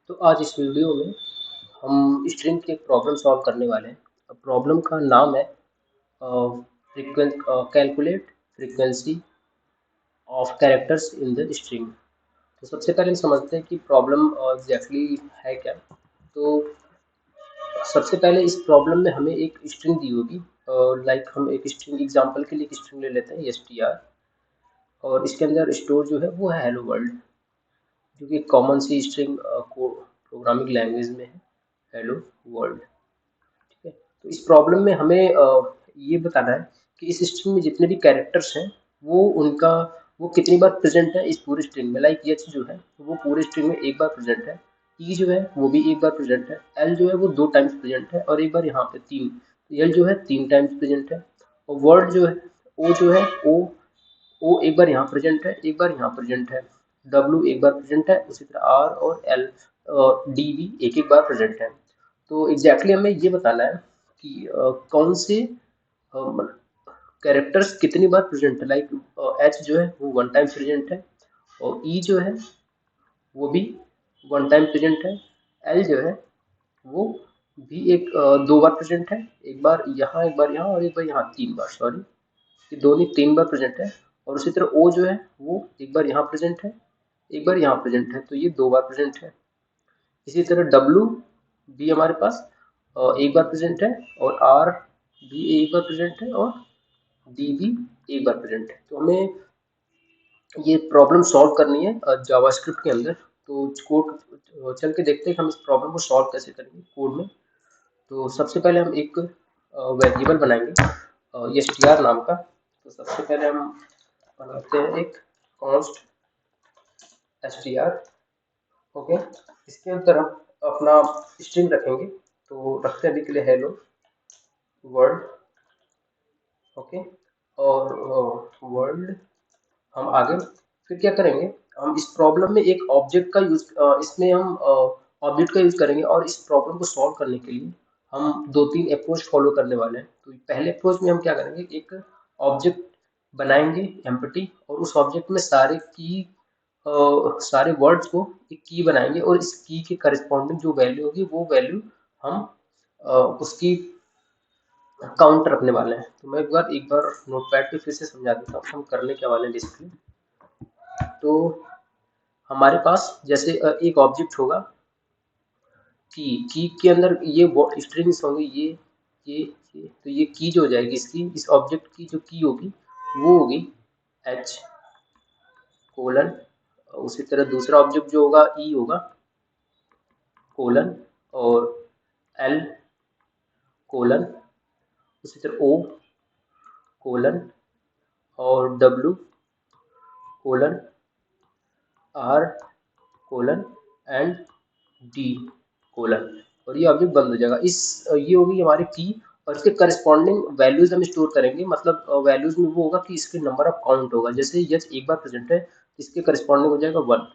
तो आज इस वीडियो में हम स्ट्रिंग की एक प्रॉब्लम सॉल्व करने वाले हैं। प्रॉब्लम का नाम है calculate frequency of characters in the string. तो सबसे पहले हम समझते हैं कि प्रॉब्लम एग्जैक्टली है क्या। तो सबसे पहले इस प्रॉब्लम में हमें एक स्ट्रिंग दी होगी। लाइक हम एक स्ट्रिंग एग्जांपल के लिए एक स्ट्रिंग ले लेते हैं str, और इसके अंदर स्टोर जो है वो है हेलो वर्ल्ड, जो कि कॉमन सी स्ट्रिंग को प्रोग्रामिंग लैंग्वेज में है हेलो वर्ल्ड। ठीक है, तो इस प्रॉब्लम में हमें ये बताना है कि इस स्ट्रिंग में जितने भी कैरेक्टर्स हैं वो उनका वो कितनी बार प्रेजेंट है इस पूरे स्ट्रिंग में। लाइक एच जो है वो पूरे स्ट्रिंग में एक बार प्रेजेंट है, ई जो है वो भी एक बार प्रेजेंट है, एल जो है वो दो टाइम्स प्रेजेंट है, और एक बार यहाँ पे तीन, एल जो है तीन टाइम्स प्रेजेंट है। और वर्ड जो है ओ जो है ओ एक बार यहाँ प्रेजेंट है, एक बार यहाँ प्रेजेंट है। डब्ल्यू एक बार प्रेजेंट है, उसी तरह आर और एल डी भी एक एक बार प्रेजेंट है। तो एग्जैक्टली हमें ये बताना है कि कौन से कैरेक्टर्स कितनी बार प्रेजेंट है। लाइक एच जो है वो वन टाइम प्रेजेंट है, और ई जो है वो भी वन टाइम प्रेजेंट है, एल जो है वो भी दो बार प्रेजेंट है, एक बार यहाँ और एक बार यहाँ, तीन बार, सॉरी, ये दोनों तीन बार प्रेजेंट है। और उसी तरह ओ जो है वो एक बार यहाँ प्रेजेंट है, एक बार यहाँ प्रेजेंट है, तो ये दो बार प्रेजेंट है। इसी तरह डब्लू भी हमारे पास एक बार प्रेजेंट है, और आर भी एक बार प्रेजेंट है, और डी भी एक बार प्रेजेंट है। तो हमें ये प्रॉब्लम सॉल्व करनी है जावास्क्रिप्ट के अंदर। तो कोड चल के देखते हैं कि हम इस प्रॉब्लम को सॉल्व कैसे करेंगे कोड में। तो सबसे पहले हम एक वेरिएबल बनाएंगे str नाम का। तो सबसे पहले हम बनाते हैं एक कॉन्स्ट str। ओके, इसके अंदर हम अपना स्ट्रिंग रखेंगे। तो रखते हैं अभी के लिए हेलो वर्ल्ड। ओके, और वर्ल्ड हम आगे फिर क्या करेंगे, हम इस प्रॉब्लम में एक ऑब्जेक्ट का यूज इसमें हम ऑब्जेक्ट का यूज करेंगे, और इस प्रॉब्लम को सॉल्व करने के लिए हम दो तीन अप्रोच फॉलो करने वाले हैं। तो पहले अप्रोच में हम क्या करेंगे, एक ऑब्जेक्ट बनाएंगे एम्प्टी, और उस ऑब्जेक्ट में सारे वर्ड्स को एक की बनाएंगे, और इस की के करस्पॉन्डिंग जो वैल्यू होगी वो वैल्यू हम उसकी काउंट रखने वाले हैं। तो मैं एक बार नोटपैड पे फिर से समझा देता हूँ हम करने क्या वाले हैं बेसिकली। तो हमारे पास जैसे एक ऑब्जेक्ट होगा की के अंदर ये स्ट्रिंग्स होंगे, ये तो ये की जो हो जाएगी इसकी, इस ऑब्जेक्ट की जो की होगी वो होगी एच कोलन। उसी तरह दूसरा ऑब्जेक्ट जो होगा ई होगा कोलन, और एल कोलन, उसी तरह ओ कोलन, और W colon, R colon, and D colon. और ये ऑब्जेक्ट बंद हो जाएगा। ये होगी हमारी की, और इसके करस्पॉन्डिंग वैल्यूज हम स्टोर करेंगे। मतलब वैल्यूज में वो होगा कि इसके नंबर ऑफ काउंट होगा। जैसे यच एक बार प्रेजेंट है, इसके करस्पॉन्डिंग हो जाएगा वन।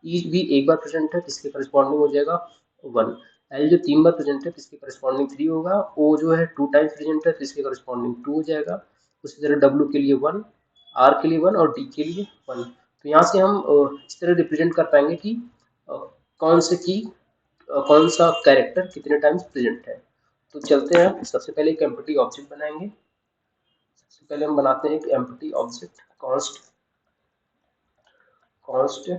ई भी एक बार प्रेजेंट है, इसके करस्पॉन्डिंग हो जाएगा वन। एल जो तीन बार प्रेजेंट है, इसके करस्पॉन्डिंग थ्री होगा। ओ जो है टू टाइम्स प्रेजेंट है, तो इसके करस्पॉन्डिंग टू हो जाएगा। उसी तरह डब्ल्यू के लिए वन, आर के लिए वन, और डी के लिए वन। तो यहाँ से हम इस तरह रिप्रेजेंट कर पाएंगे कि अ, कौन से की कौन सा कैरेक्टर कितने टाइम्स प्रेजेंट है। तो चलते हैं, सबसे पहले एक एम्प्टी ऑब्जेक्ट बनाएंगे। सबसे पहले हम बनाते हैं एक empty object const const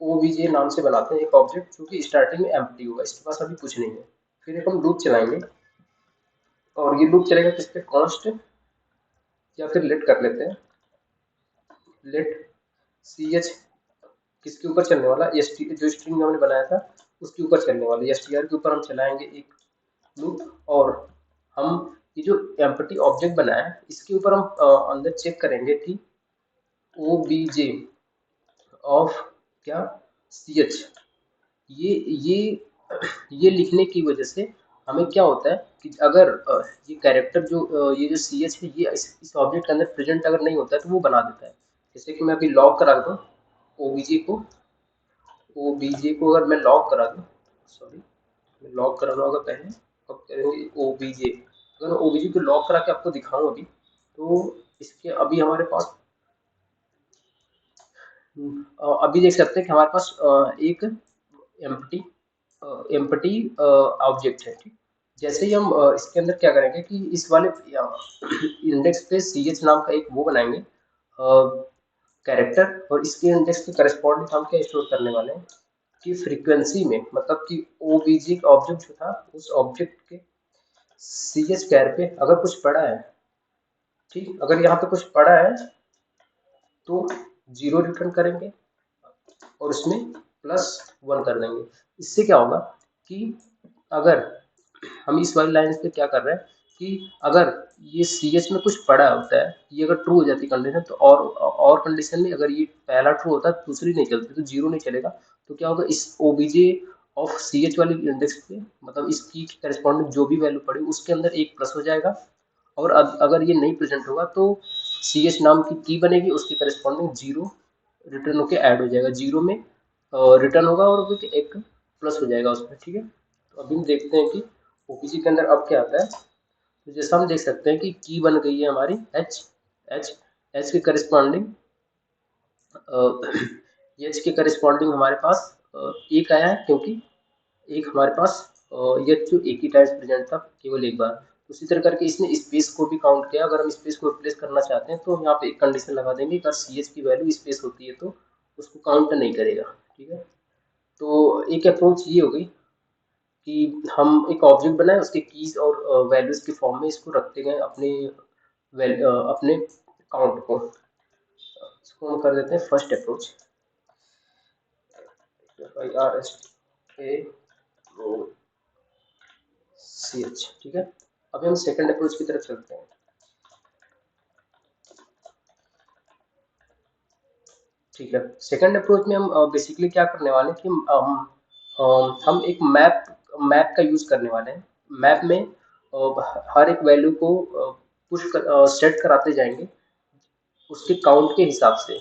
OBJ नाम से बनाते हैं एक ऑब्जेक्ट जो कि स्टार्टिंग में एम्प्टी होगा, इसके पास अभी कुछ नहीं है। फिर एक हम लूप चलाएंगे, और ये लूप चलेगा किस पे, कॉन्स्ट, या फिर लेट कर लेते हैं, लेट सी एच किसके ऊपर चलने वाला, एस टी जो स्ट्रिंग हमने बनाया था उसके ऊपर चलने वाला, एस टी आर के ऊपर हम चलाएंगे एक लूप। और हम ये जो एम्प्टी ऑब्जेक्ट बनाया है इसके ऊपर हम अंदर चेक करेंगे कि ओ बी जे ऑफ क्या, सी एच। ये ये ये लिखने की वजह से हमें क्या होता है कि अगर ये कैरेक्टर जो ये जो सी एच है ये इस ऑब्जेक्ट के अंदर प्रेजेंट अगर नहीं होता है तो वो बना देता है। जैसे कि मैं अभी लॉग करा दूँ ओबीजे को, ओबीजे को अगर मैं लॉग करा दूँ, सॉरी मैं लॉग कराना होगा पहले, अब करेंगे ओबीजे। अगर मैं ओबीजे को लॉग करा के आपको दिखाऊं अभी, तो इसके अभी हमारे पास अभी देख सकते हैं कि हमारे पास एक एम्प्टी एम्प्टी ऑब्जेक्ट है। ठीक, जैसे ही हम इसके अंदर क्या करेंगे कि इस वाले इंडेक्स पे सी एच नाम का एक वो बनाएंगे कैरेक्टर, और इसके इंडेक्स के करस्पॉन्डिंग हम क्या स्टोर करने वाले हैं कि फ्रीक्वेंसी में, मतलब कि ओबीजे ऑब्जेक्ट जो था उस ऑब्जेक्ट के सी एच कैर पे अगर कुछ पड़ा है, ठीक, अगर यहाँ पे कुछ पड़ा है तो जीरो रिटर्न करेंगे और उसमें +1 कर देंगे। इससे क्या होगा कि अगर हम इस वाली लाइन पे क्या कर रहे हैं कि अगर ये सी एच में कुछ पड़ा होता है, ये अगर ट्रू हो जाती कंडीशन तो, और कंडीशन में अगर ये पहला ट्रू होता है दूसरी नहीं चलती तो जीरो नहीं चलेगा, तो क्या होगा इस ओबीजे ऑफ सी एच वाली इंडेक्स पे, मतलब इस की करस्पॉन्डिंग जो भी वैल्यू पड़ी उसके अंदर एक प्लस हो जाएगा, और अगर ये नहीं प्रेजेंट होगा तो सी एच नाम की बनेगी, उसकी करस्पॉन्डिंग जीरो रिटर्न होके ऐड हो जाएगा, जीरो में रिटर्न होगा और वो एक प्लस हो जाएगा उसमें। ठीक है, तो अभी हम देखते हैं कि ओपीजी के अंदर अब क्या आता है। तो जैसा हम देख सकते हैं कि की बन गई है हमारी एच, एच एच के करस्पॉन्डिंग एच के करस्पॉन्डिंग हमारे पास एक आया है, क्योंकि एक हमारे पास ये जो एक ही टाइम्स प्रेजेंट था केवल एक बार। तो उसी तरह करके इसने स्पेस को भी काउंट किया, अगर हम स्पेस को रिप्लेस करना चाहते हैं तो हम यहाँ पे एक कंडीशन लगा देंगे, अगर सी एच की वैल्यू स्पेस होती है तो उसको काउंट नहीं करेगा। ठीक है, तो एक अप्रोच ये हो गई कि हम एक ऑब्जेक्ट बनाए, उसके कीज और वैल्यूज के फॉर्म में इसको रखते गए अपने अपने काउंट को। इसको हम कर देते हैं first approach, IRST C H. ठीक है, अभी हम सेकंड अप्रोच की तरफ चलते हैं। ठीक है, सेकंड अप्रोच में हम बेसिकली क्या करने वाले हैं कि हम एक मैप मैप का यूज करने वाले हैं। मैप में हर एक वैल्यू को पुश कर सेट कराते जाएंगे उसके काउंट के हिसाब से।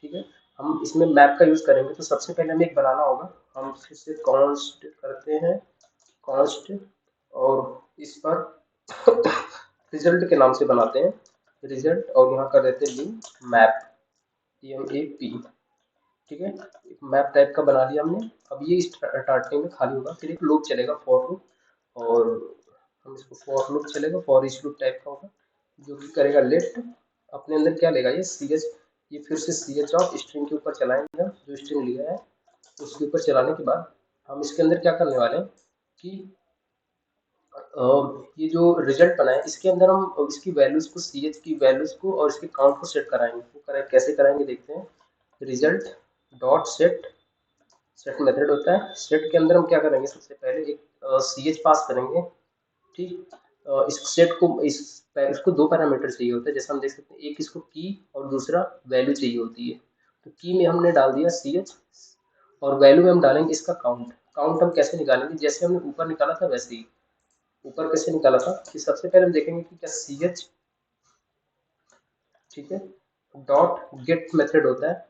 ठीक है, हम इसमें मैप का यूज करेंगे तो सबसे पहले हमें एक बनाना होगा, हम फिर से कॉन्स्ट करते हैं, कॉन्स्ट, और इस पर रिजल्ट के नाम से बनाते हैं रिजल्ट, और यहाँ कर देते हैं लिंक मैप, MAP। ठीक है, एक मैप टाइप का बना लिया हमने। अब ये स्टार्टिंग में खाली होगा, फिर एक लूप चलेगा फॉर लूप, और हम इसको फॉर लूप चलेगा, फॉर ईच लूप टाइप का होगा, जो कि करेगा लेफ्ट, अपने अंदर क्या लेगा ये सी एच, ये फिर से सी एच ऑफ स्ट्रिंग के ऊपर चलाएंगे हम, जो स्ट्रिंग लिया है उसके ऊपर चलाने के बाद हम इसके अंदर क्या करने वाले हैं कि ये जो रिजल्ट बना है इसके अंदर हम इसकी वैल्यूज को, सी एच की वैल्यूज को और इसके काउंट को सेट कराएंगे। वो कैसे कराएंगे देखते हैं। Result dot set, set method होता है, सेट के अंदर हम क्या करेंगे सबसे पहले एक सी एच पास करेंगे। ठीक, इस सेट को इसको दो पैरामीटर चाहिए होता है, जैसा हम देख सकते हैं, एक इसको की और दूसरा वैल्यू चाहिए होती है। तो की में हमने डाल दिया सी एच, और वैल्यू में हम डालेंगे इसका काउंट। काउंट हम कैसे निकालेंगे, जैसे हमने ऊपर निकाला था वैसे ही। ऊपर कैसे निकाला था कि सबसे पहले हम देखेंगे कि क्या सी एच, ठीक है, डॉट गेट मेथड होता है,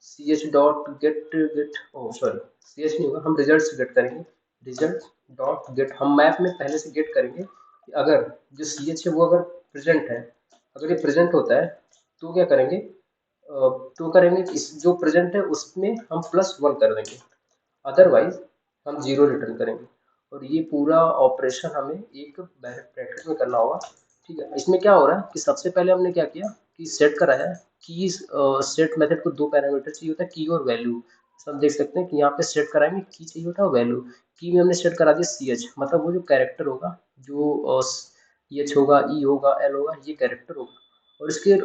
C H dot get get O sorry, C H नहीं होगा, हम रिजल्ट से गेट करेंगे, रिजल्ट डॉट गेट। हम मैप में पहले से गेट करेंगे कि अगर जो सी एच है वो अगर प्रेजेंट है, अगर ये प्रेजेंट होता है तो क्या करेंगे, तो करेंगे कि इस जो प्रेजेंट है उसमें हम +1 कर देंगे, अदरवाइज हम जीरो रिटर्न करेंगे। और ये पूरा ऑपरेशन हमें एक ब्रैकेट में करना होगा। ठीक है, इसमें क्या हो रहा है कि सबसे पहले हमने क्या किया कि सेट कराया की, सेट मेथड को दो पैरामीटर चाहिए होता है, की और वैल्यू। सब देख सकते हैं कि यहाँ पे सेट कराएंगे की चाहिए होता है वैल्यू। की में हमने सेट करा दिया सी एच, मतलब वो जो कैरेक्टर होगा, जो एच होगा, ई होगा, एल होगा, ये कैरेक्टर होगा, और इसके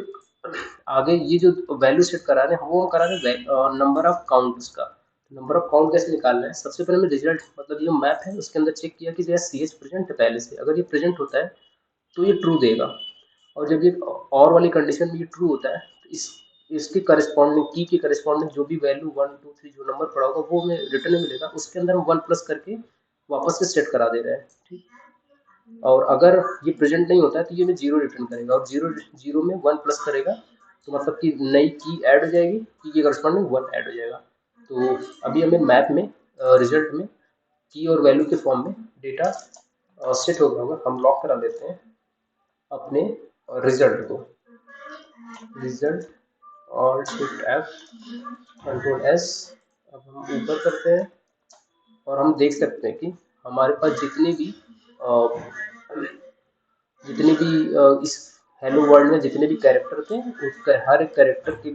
आगे ये जो वैल्यू सेट करा रहे हैं वो हम करा रहे हैं नंबर ऑफ काउंट उसका। नंबर ऑफ काउंट कैसे निकालना है, सबसे पहले हमें रिजल्ट, मतलब ये मैप है उसके अंदर चेक किया कि जो सी एच प्रेजेंट है पहले से, अगर ये प्रेजेंट होता है तो ये ट्रू देगा, और जब ये और वाली कंडीशन में ये ट्रू होता है तो इसके करस्पॉन्डिंग की के करस्पॉन्डिंग जो भी वैल्यू 1 2 3 जो नंबर पड़ा होगा वो हमें रिटर्न में मिलेगा, उसके अंदर हम 1 प्लस करके वापस से सेट करा दे रहे हैं। ठीक, और अगर ये प्रेजेंट नहीं होता है तो ये हमें जीरो रिटर्न करेगा, और जीरो जीरो में 1 प्लस करेगा तो मतलब कि नई की ऐड हो जाएगी, की के करस्पॉन्डिंग 1 ऐड हो जाएगा। तो अभी हमें मैप में रिजल्ट में की और वैल्यू के फॉर्म में डेटा सेट हो गया होगा। हम लॉक करा देते हैं अपने रिजल्ट को, रिजल्ट और शिफ्ट एफ कंट्रोल एस। अब हम ऊपर करते हैं और हम देख सकते हैं कि हमारे पास जितने भी इस हेलो वर्ल्ड में जितने भी कैरेक्टर थे, उसका हर एक कैरेक्टर के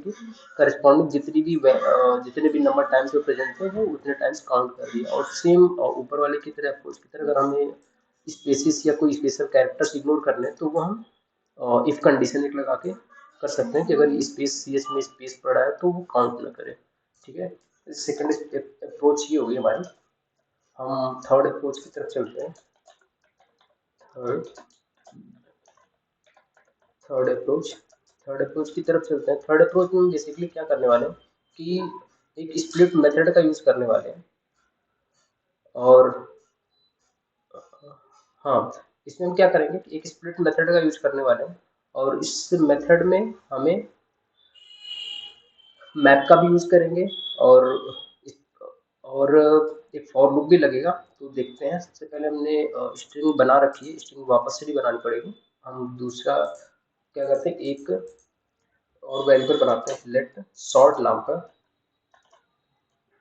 करस्पॉन्डिंग जितने भी नंबर टाइम्स जो प्रेजेंट थे वो उतने टाइम्स काउंट कर दिया। और सेम ऊपर वाले की तरह अप्रोच की तरह अगर हमें स्पेसिस या कोई स्पेशल कैरेक्टर्स इग्नोर करने हैं, तो वो हम इफ कंडीशन एक लगा के कर सकते हैं कि अगर स्पेस सी एच में स्पेस पड़ा है तो वो काउंट ना करे। ठीक है, सेकंड अप्रोच ये होगी हमारी। हम थर्ड अप्रोच की तरफ चलते हैं। Third third approach third approach की तरफ चलते हैं। थर्ड अप्रोच में हम बेसिकली क्या करने वाले हैं कि एक स्प्लिट मेथड का यूज करने वाले हैं। और हाँ, इसमें हम क्या करेंगे कि एक स्प्लिट मेथड का यूज करने वाले हैं, और इस मेथड में हमें मैप का भी यूज करेंगे, और और एक फॉर लूप भी लगेगा। तो देखते हैं, सबसे पहले हमने स्ट्रिंग बना रखी है, स्ट्रिंग वापस से भी बनानी पड़ेगी। हम दूसरा क्या करते हैं, एक और वेरिएबल बनाते हैं लेट सॉर्ट नाम का।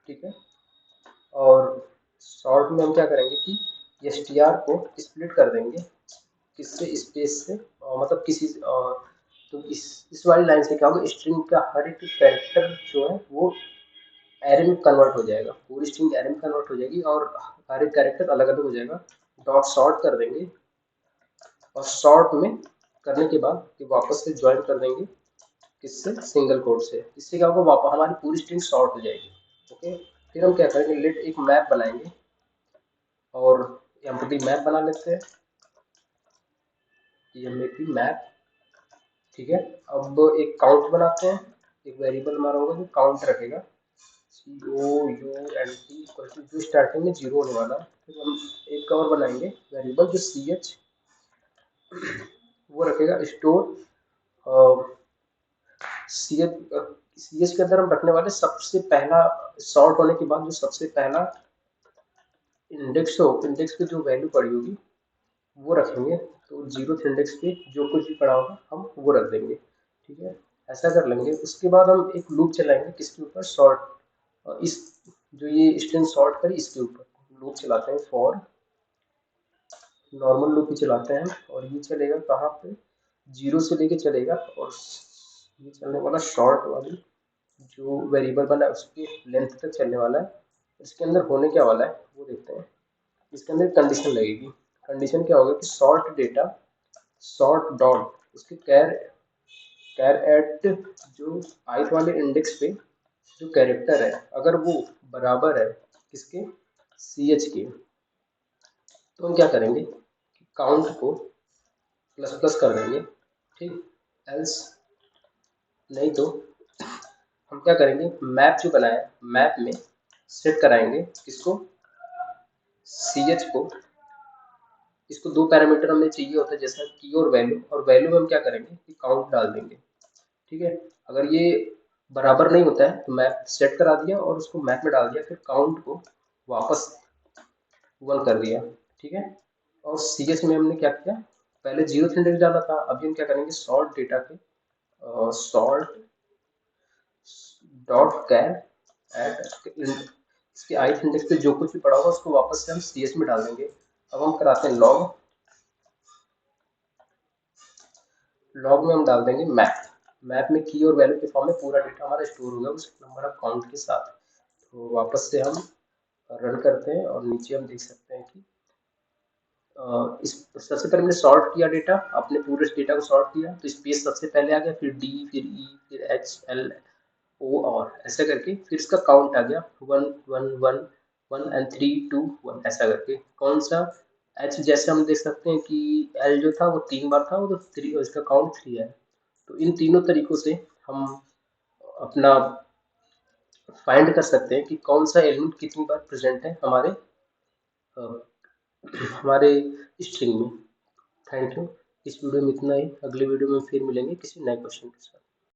ठीक है, और सॉर्ट में हम क्या करेंगे कि एसटीआर को स्प्लिट कर देंगे, किससे, स्पेस से, मतलब किसी तो इस वाली लाइन से क्या होगा, स्ट्रिंग का हर एक कैरेक्टर जो है वो एरे में कन्वर्ट हो जाएगा, पूरी स्ट्रिंग एरे में कन्वर्ट हो जाएगी, और हर एक कैरेक्टर अलग अलग हो जाएगा। डॉट सॉर्ट कर देंगे, और सॉर्ट में करने के बाद कि वापस से ज्वाइन कर देंगे, किससे, सिंगल कोड से। इससे क्या होगा, वापस हमारी पूरी स्ट्रिंग सॉर्ट हो जाएगी। ओके, फिर हम क्या करेंगे, लेट एक मैप बनाएंगे, और एम्प्टी मैप बना लेते हैं, एम्प्टी मैप। ठीक है, अब एक काउंट बनाते हैं, एक वेरिएबल हमारा होगा जो काउंट रखेगा, COUNT इक्वल टू, जो स्टार्टिंग में जीरो होने वाला। फिर हम एक और बनाएंगे वेरिएबल जो CH, वो रखेगा स्टोर CH के अंदर हम रखने वाले सबसे पहला, सॉर्ट होने के बाद जो सबसे पहला इंडेक्स पे जो वैल्यू पड़ी होगी वो रखेंगे। तो जीरो इंडेक्स पे जो कुछ भी पड़ा होगा हम वो रख देंगे। ठीक है, ऐसा कर लेंगे। उसके बाद हम एक लूप चलाएंगे किसके ऊपर, सॉर्ट, इस जो ये स्ट्रिंग सॉर्ट करी इसके ऊपर लूप चलाते हैं, फॉर नॉर्मल लूप ही चलाते हैं। और ये चलेगा कहाँ पे, जीरो से लेके चलेगा, और ये चलने वाला शॉर्ट वाली जो वेरिएबल बना है उसके लेंथ तक चलने वाला है। इसके अंदर होने क्या वाला है वो देखते हैं। इसके अंदर कंडीशन लगेगी। कंडीशन क्या होगा कि सॉर्ट डेटा, सॉर्ट डॉट उसके कैर कैर एट जो ith वाले इंडेक्स पे जो कैरेक्टर है, अगर वो बराबर है किसके, CH के, तो हम क्या करेंगे कि काउंट को प्लस प्लस कर देंगे। ठीक, एल्स नहीं तो हम क्या करेंगे, मैप जो बनाया मैप में सेट कराएंगे किसको, CH को। इसको दो पैरामीटर हमें चाहिए होता है, जैसा की और वैल्यू, और वैल्यू में हम क्या करेंगे कि काउंट डाल देंगे। ठीक है, अगर ये बराबर नहीं होता है तो मैप सेट करा दिया और उसको मैप में डाल दिया, फिर काउंट को वापस वन कर दिया। ठीक है, और CH में हमने क्या किया, पहले जीरो इंडेक्स डाला था, अभी हम क्या करेंगे, सॉर्ट डेटा पे सॉल्ट डॉट कैर एट इसके ith इंडेक्स पे जो कुछ भी पड़ा होगा उसको वापस से हम CH में डाल देंगे। अब हम कराते हैं लॉग, लॉग में हम डाल देंगे मैप। मैप में की और वैल्यू के फॉर्म में पूरा डेटा हमारा स्टोर होगा उस नंबर ऑफ काउंट के साथ। तो वापस से हम रन करते हैं, और नीचे हम देख सकते हैं कि इस सबसे पहले हमने सॉर्ट किया डेटा, अपने पूरे डेटा को सॉर्ट किया, तो स्पेस सबसे पहले आ गया, फिर D, फिर E, फिर HLO, और ऐसा करके फिर इसका काउंट आ गया 1 1 1 1 एंड 3 2 1, ऐसा करके। कौन सा, H जैसे हम देख सकते हैं कि L जो था वो 3 बार था, वो तो 3, इसका काउंट 3 है। तो इन तीनों तरीकों से हम अपना फाइंड कर सकते हैं कि कौन सा एलिमेंट कितनी बार प्रेजेंट है हमारे स्ट्रिंग में। थैंक यू, इस वीडियो में इतना ही। अगले वीडियो में फिर मिलेंगे किसी नए क्वेश्चन के साथ।